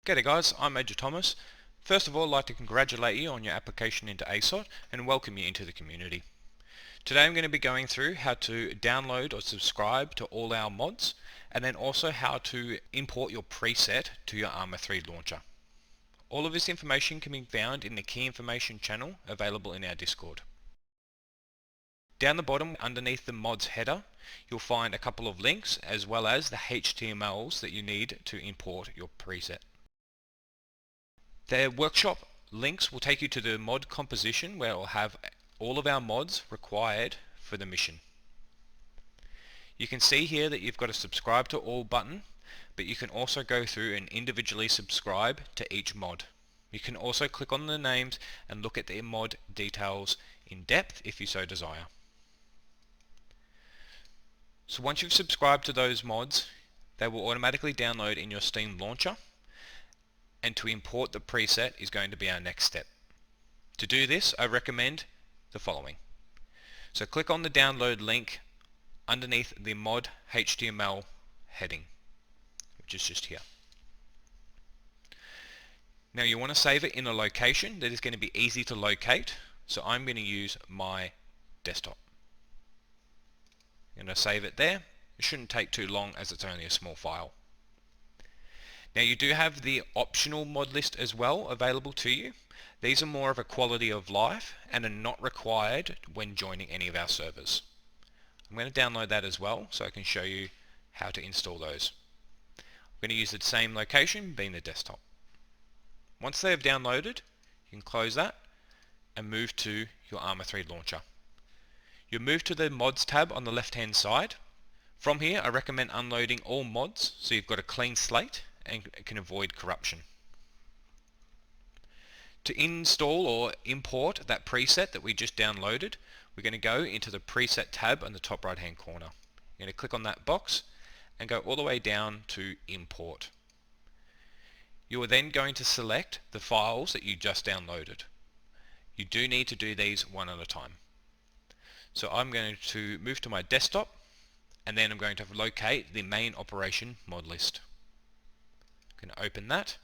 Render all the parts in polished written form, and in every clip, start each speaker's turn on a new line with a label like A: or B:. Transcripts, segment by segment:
A: G'day guys, I'm Major Thomas. First of all, I'd like to congratulate you on your application into ASOT and welcome you into the community. Today I'm going to be going through how to download or subscribe to all our mods, and then also how to import your preset to your ARMA 3 launcher. All of this information can be found in the key information channel available in our Discord. Down the bottom underneath the mods header, you'll find a couple of links as well as the HTMLs that you need to import your preset. The workshop links will take you to the mod composition where it will have all of our mods required for the mission. You can see here that you've got a subscribe to all button, but you can also go through and individually subscribe to each mod. You can also click on the names and look at the mod details in depth if you so desire. So once you've subscribed to those mods, they will automatically download in your Steam launcher, and to import the preset is going to be our next step. To do this, I recommend the following. So click on the download link underneath the mod HTML heading, which is just here. Now you want to save it in a location that is going to be easy to locate, so I'm going to use my desktop. I'm going to save it there. It shouldn't take too long as it's only a small file. Now you do have the optional mod list as well available to you. These are more of a quality of life and are not required when joining any of our servers. I'm going to download that as well so I can show you how to install those. I'm going to use the same location, being the desktop. Once they have downloaded, you can close that and move to your ARMA 3 launcher. You'll move to the mods tab on the left hand side. From here I recommend unloading all mods so you've got a clean slate and can avoid corruption. To install or import that preset that we just downloaded, we're going to go into the preset tab on the top right hand corner. You're going to click on that box and go all the way down to import. You are then going to select the files that you just downloaded. You do need to do these one at a time. So I'm going to move to my desktop, and then I'm going to locate the main operation mod list. I'm going to open that.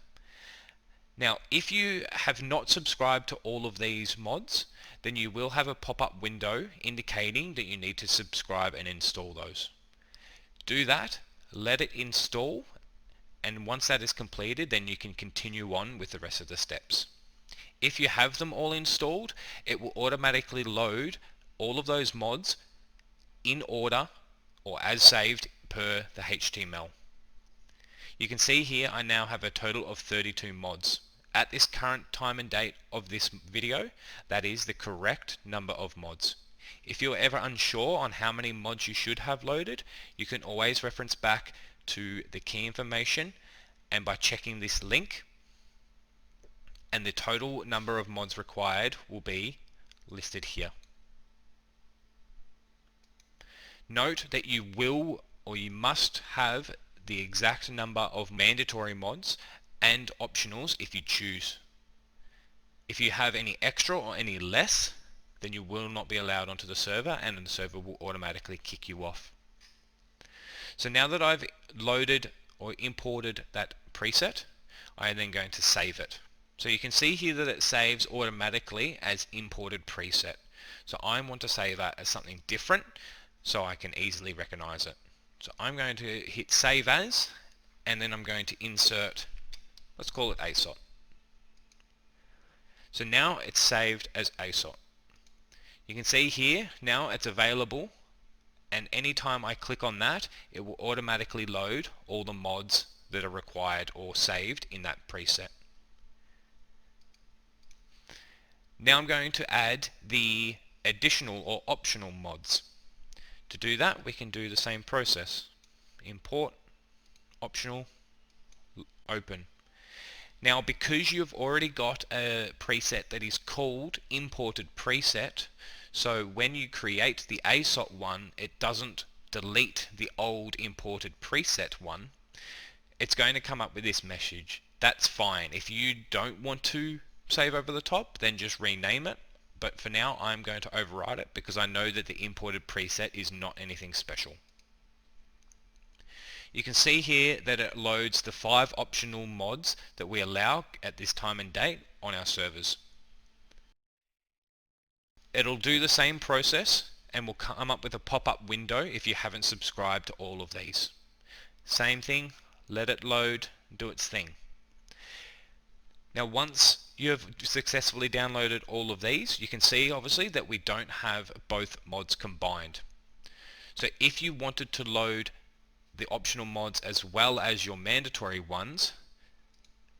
A: Now if you have not subscribed to all of these mods, then you will have a pop-up window indicating that you need to subscribe and install those. Do that, let it install, and once that is completed then you can continue on with the rest of the steps. If you have them all installed, it will automatically load all of those mods in order or as saved per the HTML. You can see here I now have a total of 32 mods. At this current time and date of this video, that is the correct number of mods. If you're ever unsure on how many mods you should have loaded, you can always reference back to the key information and by checking this link, and the total number of mods required will be listed here. Note that you will or you must have the exact number of mandatory mods and optionals if you choose. If you have any extra or any less, then you will not be allowed onto the server and the server will automatically kick you off. So now that I've loaded or imported that preset, I am then going to save it. So you can see here that it saves automatically as imported preset. So I want to save that as something different so I can easily recognize it. So I'm going to hit save as, and then I'm going to insert, let's call it ASOT. So now it's saved as ASOT. You can see here now it's available, and anytime I click on that it will automatically load all the mods that are required or saved in that preset. Now I'm going to add the additional or optional mods. To do that we can do the same process. Import, optional, open. Now because you've already got a preset that is called imported preset, so when you create the ASOT one it doesn't delete the old imported preset one, it's going to come up with this message. That's fine. If you don't want to save over the top, then just rename it. But for now I'm going to override it because I know that the imported preset is not anything special. You can see here that it loads the 5 optional mods that we allow at this time and date on our servers. It'll do the same process and will come up with a pop-up window if you haven't subscribed to all of these. Same thing, let it load, do its thing. Now once you have successfully downloaded all of these, you can see obviously that we don't have both mods combined. So if you wanted to load the optional mods as well as your mandatory ones,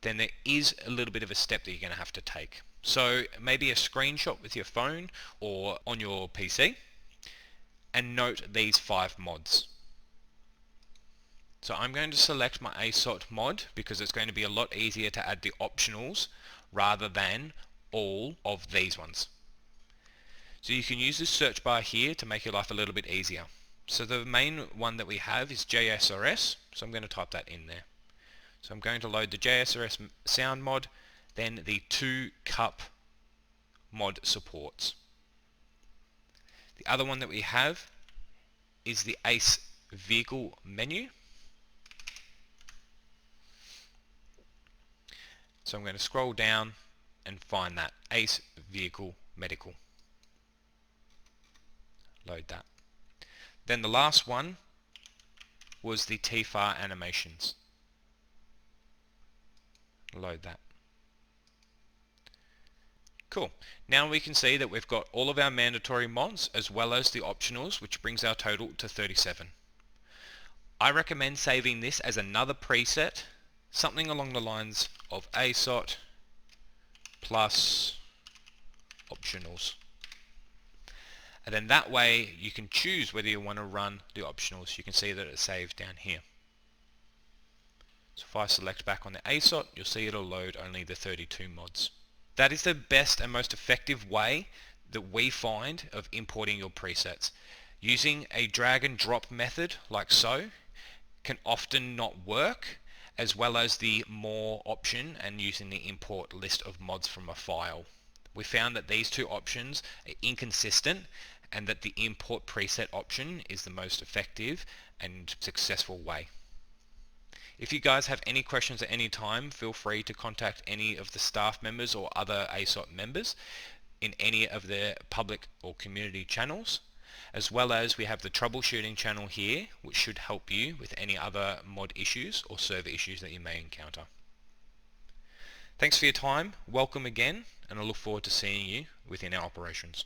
A: then there is a little bit of a step that you're going to have to take. So maybe a screenshot with your phone or on your PC and note these 5 mods. So I'm going to select my ASOT mod because it's going to be a lot easier to add the optionals rather than all of these ones. So you can use this search bar here to make your life a little bit easier. So the main one that we have is JSRS, so I'm going to type that in there. So I'm going to load the JSRS sound mod, then the 2 cup mod supports. The other one that we have is the ACE vehicle menu. So I'm going to scroll down and find that ACE vehicle medical. Load that. Then the last one was the TFAR animations. Load that. Cool. Now we can see that we've got all of our mandatory mods as well as the optionals, which brings our total to 37. I recommend saving this as another preset, something along the lines of ASOT plus optionals. And then that way you can choose whether you want to run the optionals. You can see that it's saved down here. So if I select back on the ASOT, you'll see it'll load only the 32 mods. That is the best and most effective way that we find of importing your presets. Using a drag and drop method like so can often not work, as well as the more option and using the import list of mods from a file. We found that these two options are inconsistent and that the import preset option is the most effective and successful way. If you guys have any questions at any time, feel free to contact any of the staff members or other ASOT members in any of their public or community channels, as well as we have the troubleshooting channel here, which should help you with any other mod issues or server issues that you may encounter. Thanks for your time, welcome again, and I look forward to seeing you within our operations.